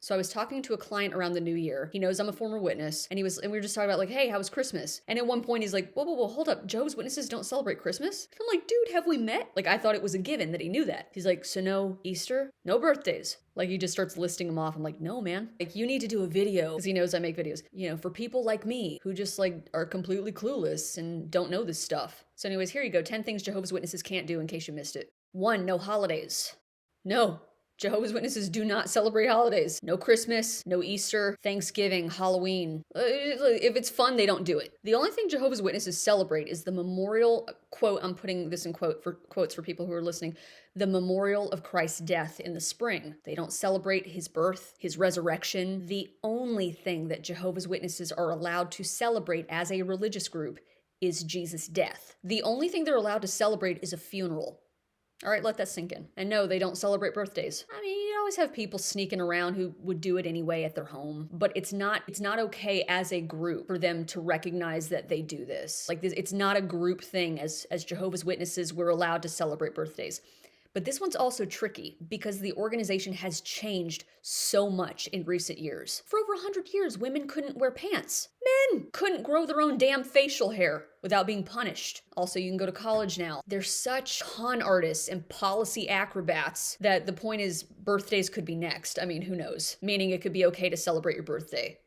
So I was talking to a client around the new year. He knows I'm a former witness, and we were just talking about like, hey, how was Christmas? And at one point he's like, whoa, hold up. Jehovah's Witnesses don't celebrate Christmas? I'm like, dude, have we met? Like, I thought it was a given that he knew that. He's like, so no Easter, no birthdays. Like, he just starts listing them off. I'm like, no, man. Like, you need to do a video, because he knows I make videos, for people like me who just like are completely clueless and don't know this stuff. So anyways, here you go. 10 things Jehovah's Witnesses can't do in case you missed it. 1, no holidays. No. Jehovah's Witnesses do not celebrate holidays. No Christmas, no Easter, Thanksgiving, Halloween. If it's fun, they don't do it. The only thing Jehovah's Witnesses celebrate is the memorial, quote, I'm putting this in quotes for people who are listening, the memorial of Christ's death in the spring. They don't celebrate his birth, his resurrection. The only thing that Jehovah's Witnesses are allowed to celebrate as a religious group is Jesus' death. The only thing they're allowed to celebrate is a funeral. All right, let that sink in. And no, they don't celebrate birthdays. I mean, you always have people sneaking around who would do it anyway at their home, but it's not okay as a group for them to recognize that they do this. Like this, it's not a group thing. As Jehovah's Witnesses, we're allowed to celebrate birthdays. But this one's also tricky because the organization has changed so much in recent years. For over 100 years, women couldn't wear pants. Men couldn't grow their own damn facial hair without being punished. Also, you can go to college now. They're such con artists and policy acrobats that the point is birthdays could be next. I mean, who knows? Meaning it could be okay to celebrate your birthday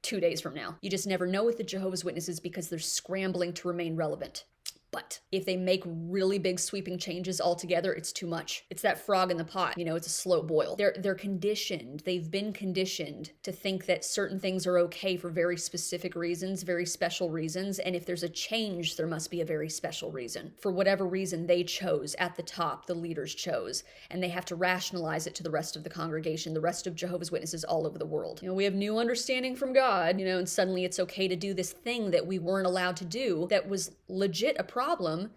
2 days from now. You just never know with the Jehovah's Witnesses because they're scrambling to remain relevant. But if they make really big sweeping changes altogether, it's too much. It's that frog in the pot. It's a slow boil. They're conditioned. They've been conditioned to think that certain things are okay for very specific reasons, very special reasons. And if there's a change, there must be a very special reason. For whatever reason they chose at the top, the leaders chose, and they have to rationalize it to the rest of the congregation, the rest of Jehovah's Witnesses all over the world. We have new understanding from God, and suddenly it's okay to do this thing that we weren't allowed to do that was legit a problem,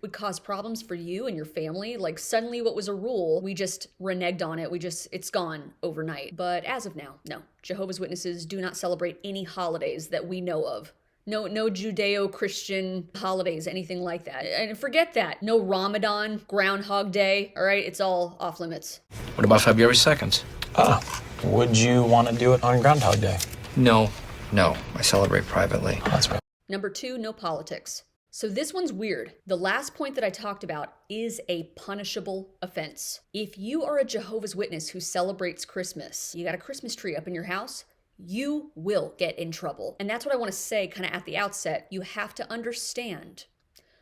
would cause problems for you and your family. Like suddenly what was a rule, we just reneged on it. It's gone overnight. But as of now, no. Jehovah's Witnesses do not celebrate any holidays that we know of. No Judeo-Christian holidays, anything like that. And forget that. No Ramadan, Groundhog Day. All right, it's all off limits. What about February 2nd? Would you want to do it on Groundhog Day? No, I celebrate privately. Oh, that's right. Number 2, no politics. So this one's weird. The last point that I talked about is a punishable offense. If you are a Jehovah's Witness who celebrates Christmas, you got a Christmas tree up in your house, you will get in trouble. And that's what I want to say kind of at the outset. You have to understand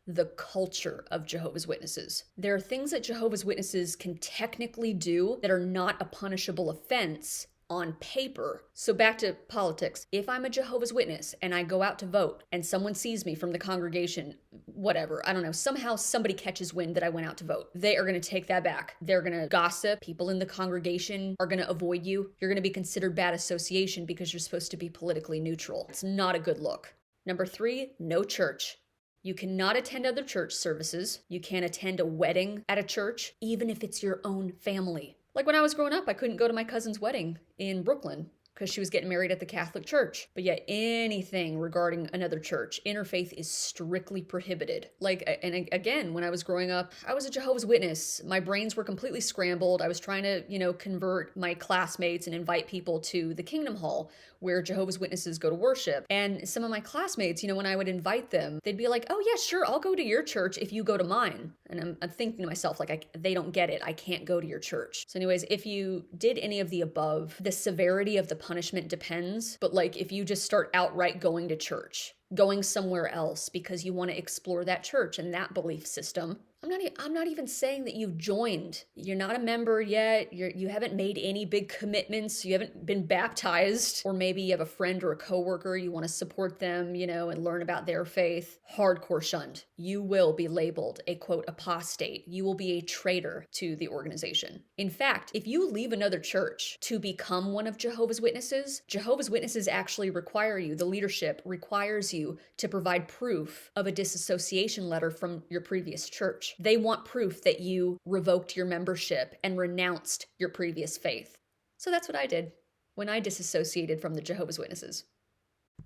the culture of Jehovah's Witnesses. There are things that Jehovah's Witnesses can technically do that are not a punishable offense on paper. So back to politics. If I'm a Jehovah's Witness and I go out to vote and someone sees me from the congregation, whatever, I don't know, somehow somebody catches wind that I went out to vote, they are going to take that back. They're going to gossip. People in the congregation are going to avoid you. You're going to be considered bad association because you're supposed to be politically neutral. It's not a good look. Number 3, no church. You cannot attend other church services. You can't attend a wedding at a church, even if it's your own family. Like when I was growing up, I couldn't go to my cousin's wedding in Brooklyn because she was getting married at the Catholic Church. But yet anything regarding another church, interfaith, is strictly prohibited. Like, and again, when I was growing up, I was a Jehovah's Witness. My brains were completely scrambled. I was trying to, convert my classmates and invite people to the Kingdom Hall where Jehovah's Witnesses go to worship. And some of my classmates, when I would invite them, they'd be like, oh yeah, sure, I'll go to your church if you go to mine. And I'm thinking to myself, like, they don't get it. I can't go to your church. So anyways, if you did any of the above, the severity of the punishment depends. But like, if you just start outright going to church, going somewhere else because you want to explore that church and that belief system, I'm not even saying that you've joined. You're not a member yet. You haven't made any big commitments. You haven't been baptized. Or maybe you have a friend or a coworker. You want to support them, and learn about their faith. Hardcore shunned. You will be labeled a, quote, apostate. You will be a traitor to the organization. In fact, if you leave another church to become one of Jehovah's Witnesses actually require you, the leadership requires you to provide proof of a disassociation letter from your previous church. They want proof that you revoked your membership and renounced your previous faith. So that's what I did when I disassociated from the Jehovah's Witnesses.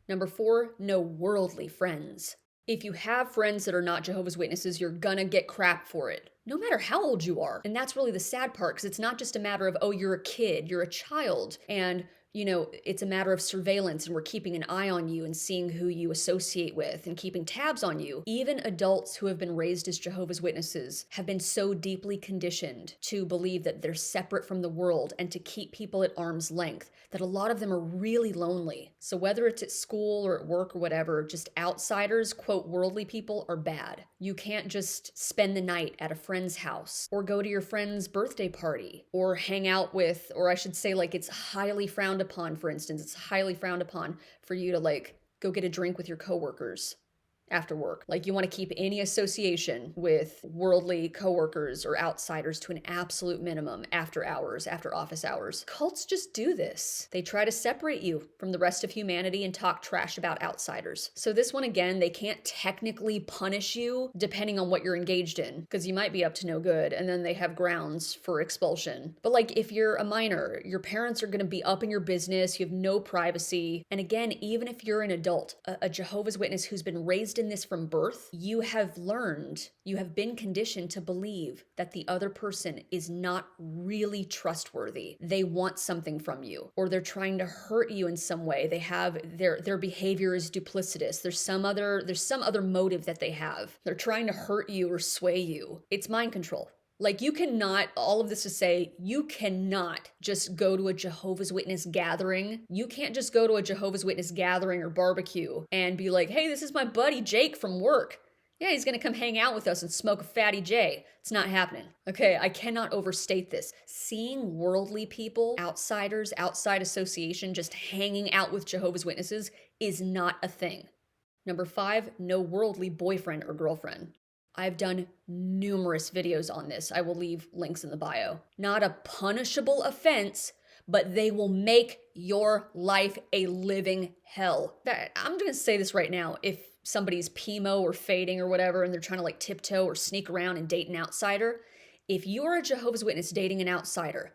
Number 4, no worldly friends. If you have friends that are not Jehovah's Witnesses, you're gonna get crap for it, no matter how old you are. And that's really the sad part, because it's not just a matter of, oh, you're a kid, you're a child, and it's a matter of surveillance and we're keeping an eye on you and seeing who you associate with and keeping tabs on you. Even adults who have been raised as Jehovah's Witnesses have been so deeply conditioned to believe that they're separate from the world and to keep people at arm's length that a lot of them are really lonely. So whether it's at school or at work or whatever, just outsiders, quote, worldly people are bad. You can't just spend the night at a friend's house or go to your friend's birthday party or hang out with, or I should say, like, it's highly frowned upon, for instance, it's highly frowned upon for you to like go get a drink with your coworkers after work. Like, you want to keep any association with worldly coworkers or outsiders to an absolute minimum after hours, after office hours. Cults just do this. They try to separate you from the rest of humanity and talk trash about outsiders. So this one, again, they can't technically punish you depending on what you're engaged in, because you might be up to no good and then they have grounds for expulsion. But like, if you're a minor, your parents are going to be up in your business, you have no privacy. And again, even if you're an adult, a Jehovah's Witness who's been raised in this from birth, you have been conditioned to believe that the other person is not really trustworthy. They want something from you, or they're trying to hurt you in some way. They have their behavior is duplicitous. There's some other motive that they have. They're trying to hurt you or sway you. It's mind control. Like, you cannot, all of this to say, you cannot just go to a Jehovah's Witness gathering. You can't just go to a Jehovah's Witness gathering or barbecue and be like, hey, this is my buddy Jake from work. Yeah, he's gonna come hang out with us and smoke a fatty J. It's not happening. Okay, I cannot overstate this. Seeing worldly people, outsiders, outside association, just hanging out with Jehovah's Witnesses is not a thing. Number 5, no worldly boyfriend or girlfriend. I've done numerous videos on this. I will leave links in the bio. Not a punishable offense, but they will make your life a living hell. I'm gonna say this right now. If somebody's PMO or fading or whatever, and they're trying to like tiptoe or sneak around and date an outsider, if you're a Jehovah's Witness dating an outsider,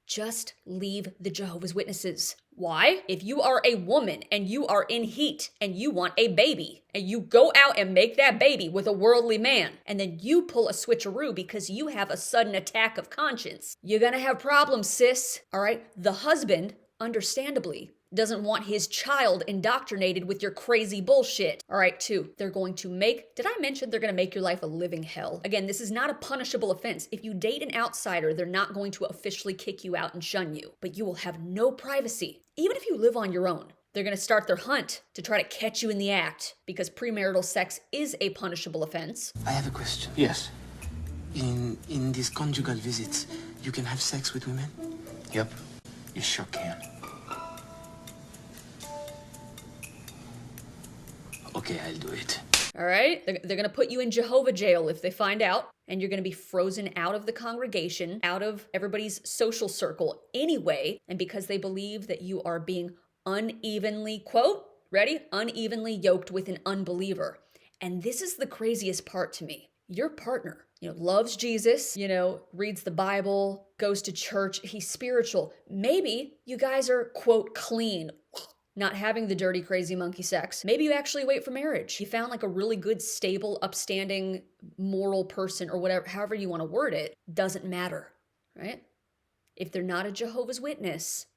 just leave the Jehovah's Witnesses. Why? If you are a woman and you are in heat and you want a baby and you go out and make that baby with a worldly man and then you pull a switcheroo because you have a sudden attack of conscience, you're gonna have problems, sis. All right? The husband, understandably, doesn't want his child indoctrinated with your crazy bullshit. All right, 2, they're going to make, did I mention they're going to make your life a living hell? Again, this is not a punishable offense. If you date an outsider, they're not going to officially kick you out and shun you, but you will have no privacy. Even if you live on your own, they're going to start their hunt to try to catch you in the act because premarital sex is a punishable offense. I have a question. Yes. In these conjugal visits, you can have sex with women? Yep. You sure can. Okay, I'll do it. All right? They're going to put you in Jehovah jail if they find out, and you're going to be frozen out of the congregation, out of everybody's social circle anyway, and because they believe that you are being unevenly, quote, ready? Unevenly yoked with an unbeliever. And this is the craziest part to me. Your partner, loves Jesus, reads the Bible, goes to church, he's spiritual. Maybe you guys are, quote, clean, not having the dirty, crazy monkey sex. Maybe you actually wait for marriage. You found like a really good, stable, upstanding, moral person or whatever, however you want to word it, doesn't matter, right? If they're not a Jehovah's Witness,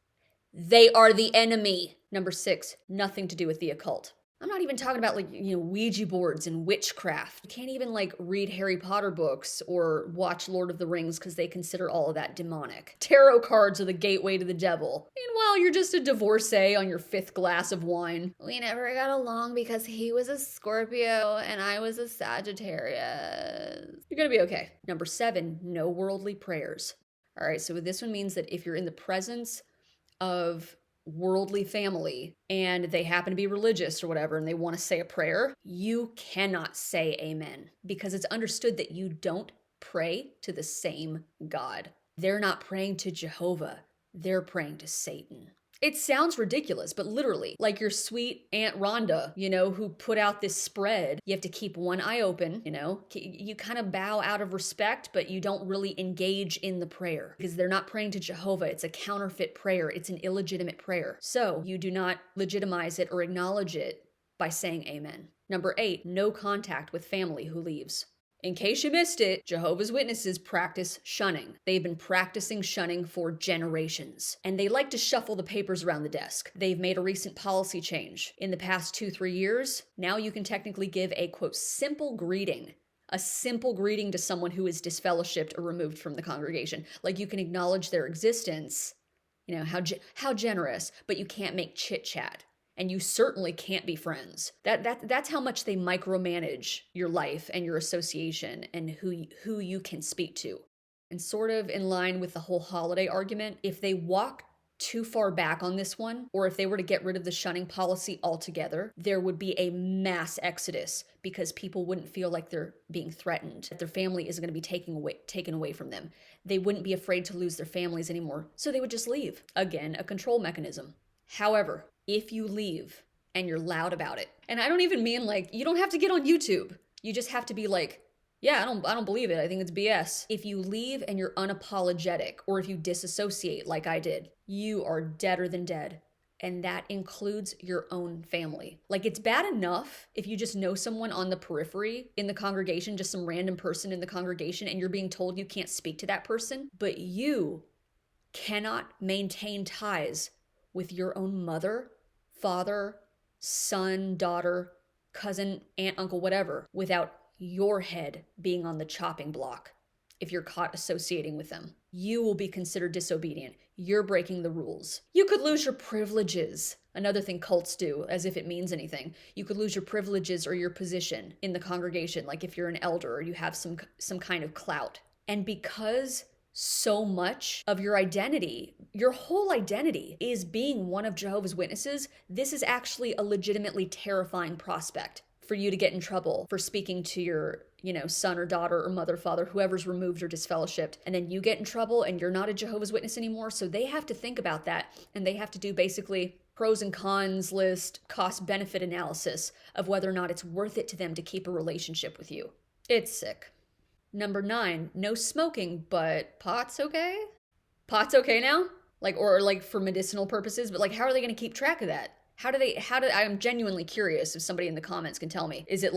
they are the enemy. Number 6, nothing to do with the occult. I'm not even talking about Ouija boards and witchcraft. You can't even read Harry Potter books or watch Lord of the Rings because they consider all of that demonic. Tarot cards are the gateway to the devil. Meanwhile, you're just a divorcee on your 5th glass of wine. We never got along because he was a Scorpio and I was a Sagittarius. You're gonna be okay. Number 7, no worldly prayers. All right, so this one means that if you're in the presence of worldly family and they happen to be religious or whatever and they want to say a prayer, you cannot say amen because it's understood that you don't pray to the same God. They're not praying to Jehovah, they're praying to Satan. It sounds ridiculous, but literally, like your sweet Aunt Rhonda, who put out this spread, you have to keep one eye open, you kind of bow out of respect, but you don't really engage in the prayer because they're not praying to Jehovah. It's a counterfeit prayer. It's an illegitimate prayer. So you do not legitimize it or acknowledge it by saying amen. Number 8, no contact with family who leaves. In case you missed it, Jehovah's Witnesses practice shunning. They've been practicing shunning for generations, and they like to shuffle the papers around the desk. They've made a recent policy change. In the past 2-3 years, now you can technically give a, quote, simple greeting to someone who is disfellowshipped or removed from the congregation. Like, you can acknowledge their existence, you know, how generous, but you can't make chit-chat. And you certainly can't be friends. That's how much they micromanage your life and your association and who you can speak to. And sort of in line with the whole holiday argument, if they walk too far back on this one, or if they were to get rid of the shunning policy altogether, there would be a mass exodus because people wouldn't feel like they're being threatened, that their family isn't going to be taken away from them. They wouldn't be afraid to lose their families anymore, so they would just leave. Again, a control mechanism. However, if you leave and you're loud about it, and I don't even mean like, you don't have to get on YouTube. You just have to be like, yeah, I don't believe it. I think it's BS. If you leave and you're unapologetic, or if you disassociate like I did, you are deader than dead. And that includes your own family. Like, it's bad enough if you just know someone on the periphery in the congregation, just some random person in the congregation, and you're being told you can't speak to that person, but you cannot maintain ties with your own mother, father, son, daughter, cousin, aunt, uncle, whatever, without your head being on the chopping block. If you're caught associating with them, you will be considered disobedient. You're breaking the rules. You could lose your privileges. Another thing cults do, as if it means anything. You could lose your privileges or your position in the congregation, like if you're an elder or you have some kind of clout. And because so much of your identity, your whole identity, is being one of Jehovah's Witnesses, this is actually a legitimately terrifying prospect for you to get in trouble for speaking to your, son or daughter or mother, father, whoever's removed or disfellowshipped, and then you get in trouble and you're not a Jehovah's Witness anymore. So they have to think about that, and they have to do basically pros and cons list, cost-benefit analysis of whether or not it's worth it to them to keep a relationship with you. It's sick. Number 9, no smoking, but pot's okay? Pot's okay now? Or for medicinal purposes, but how are they going to keep track of that? I'm genuinely curious if somebody in the comments can tell me. Is it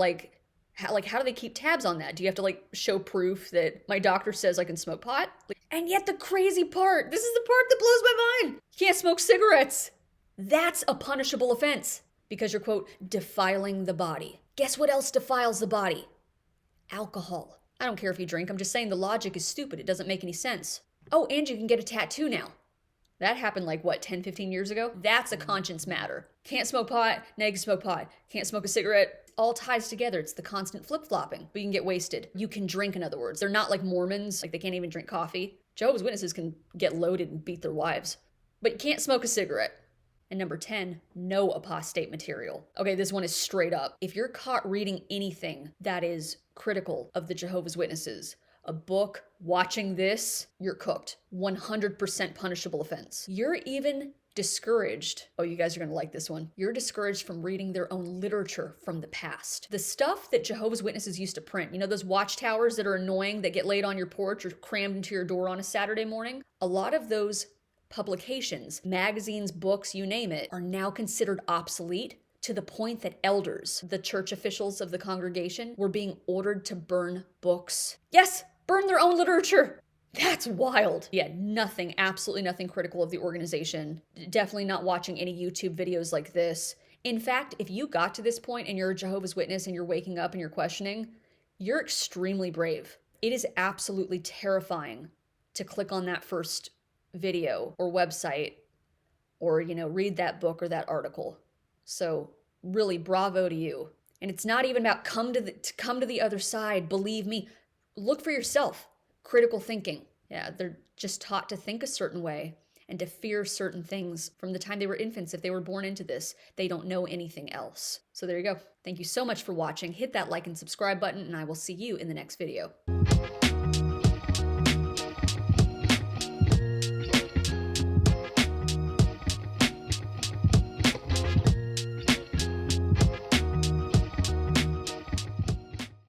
how do they keep tabs on that? Do you have to show proof that my doctor says I can smoke pot? And yet the crazy part, this is the part that blows my mind. You can't smoke cigarettes. That's a punishable offense because you're, quote, defiling the body. Guess what else defiles the body? Alcohol. I don't care if you drink. I'm just saying the logic is stupid. It doesn't make any sense. Oh, and you can get a tattoo now. That happened 10, 15 years ago? That's a conscience matter. Can't smoke pot, now you can smoke pot. Can't smoke a cigarette. All ties together. It's the constant flip-flopping. But you can get wasted. You can drink, in other words. They're not like Mormons, they can't even drink coffee. Jehovah's Witnesses can get loaded and beat their wives. But you can't smoke a cigarette. And number 10, no apostate material. Okay, this one is straight up. If you're caught reading anything that is critical of the Jehovah's Witnesses, a book, watching this, you're cooked. 100% punishable offense. You're even discouraged. Oh, you guys are going to like this one. You're discouraged from reading their own literature from the past. The stuff that Jehovah's Witnesses used to print, those watchtowers that are annoying that get laid on your porch or crammed into your door on a Saturday morning? A lot of those publications, magazines, books, you name it, are now considered obsolete to the point that elders, the church officials of the congregation, were being ordered to burn books. Yes, burn their own literature. That's wild. Yeah, nothing, absolutely nothing critical of the organization. Definitely not watching any YouTube videos like this. In fact, if you got to this point and you're a Jehovah's Witness and you're waking up and you're questioning, you're extremely brave. It is absolutely terrifying to click on that first video or website or, read that book or that article. So really, bravo to you. And it's not even about come to the other side. Believe me, look for yourself. Critical thinking. Yeah, they're just taught to think a certain way and to fear certain things from the time they were infants. If they were born into this, they don't know anything else. So there you go. Thank you so much for watching. Hit that like and subscribe button, and I will see you in the next video.